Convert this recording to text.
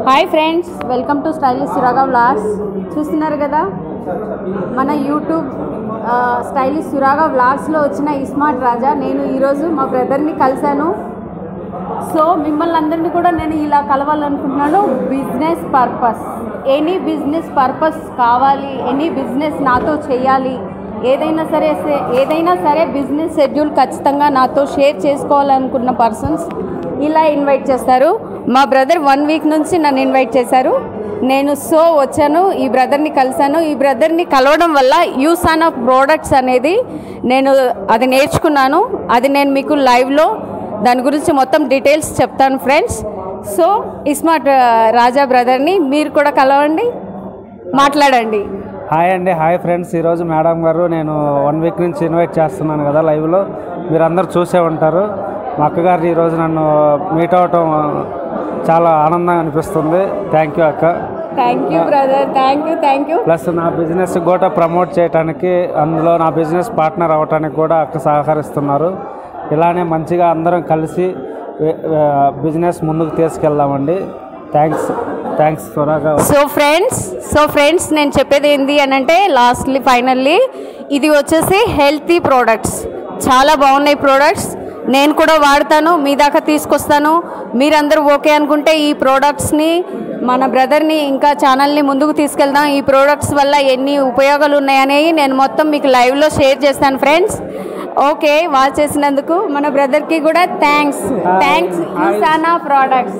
Hi friends, welcome to stylish Suraga vlogs. చూస్తున్నారు కదా మన యూట్యూబ్ స్టైలిష్ సురాగా వ్లాగ్స్లో వచ్చిన ఇస్మార్ట్ రాజా. నేను ఈరోజు మా బ్రదర్ని కలిశాను. సో మిమ్మల్ని అందరినీ కూడా నేను ఇలా కలవాలనుకుంటున్నాను. Business purpose, any business purpose కావాలి, ఎనీ బిజినెస్ నాతో చేయాలి, ఏదైనా సరే బిజినెస్ షెడ్యూల్ ఖచ్చితంగా నాతో షేర్ చేసుకోవాలనుకున్న పర్సన్స్ ఇలా ఇన్వైట్ చేస్తారు. మా బ్రదర్ 1 వీక్ నుంచి నన్ను ఇన్వైట్ చేశారు. నేను వచ్చాను, ఈ బ్రదర్ని కలిశాను. ఈ బ్రదర్ని కలవడం వల్ల యూసాన్ ఆఫ్ ప్రోడక్ట్స్ అనేది నేను అది నేర్చుకున్నాను. అది నేను మీకు లైవ్లో దాని గురించి మొత్తం డీటెయిల్స్ చెప్తాను ఫ్రెండ్స్. సో ఇస్మార్ట్ రాజా బ్రదర్ని మీరు కూడా కలవండి, మాట్లాడండి. హాయ్ అండి, హాయ్ ఫ్రెండ్స్. ఈరోజు మేడం గారు నేను 1 వీక్ నుంచి ఇన్వైట్ చేస్తున్నాను కదా లైవ్లో, మీరు అందరూ చూసే ఉంటారు. మా అక్కగారు ఈరోజు నన్ను మీట్ అవ్వటం చాలా ఆనందంగా అనిపిస్తుంది. థ్యాంక్ యూ అక్క. Thank you brother, thank you. Plus నా బిజినెస్ కూడా ప్రమోట్ చేయడానికి, అందులో నా బిజినెస్ పార్ట్నర్ అవ్వటానికి కూడా అక్క సహకరిస్తున్నారు. ఇలానే మంచిగా అందరం కలిసి బిజినెస్ ముందుకు తీసుకెళ్దామండి. థ్యాంక్స్ సురాగా. సో ఫ్రెండ్స్ నేను చెప్పేది ఏంటి అని అంటే, ఫైనల్లీ ఇది వచ్చేసి హెల్తీ ప్రోడక్ట్స్, చాలా బాగున్నాయి ప్రోడక్ట్స్. నేను కూడా వాడతాను, మీ దాకా తీసుకొస్తాను. మీరందరూ ఓకే అనుకుంటే ఈ ప్రోడక్ట్స్ని, మన బ్రదర్ని ఇంకా ఛానల్ని ముందుకు తీసుకెళ్దాం. ఈ ప్రోడక్ట్స్ వల్ల ఎన్ని ఉపయోగాలు ఉన్నాయనేవి నేను మొత్తం మీకు లైవ్లో షేర్ చేస్తాను ఫ్రెండ్స్. ఓకే, వాచ్ చేసినందుకు మన బ్రదర్కి కూడా థ్యాంక్స్. యూసానా ప్రోడక్ట్స్.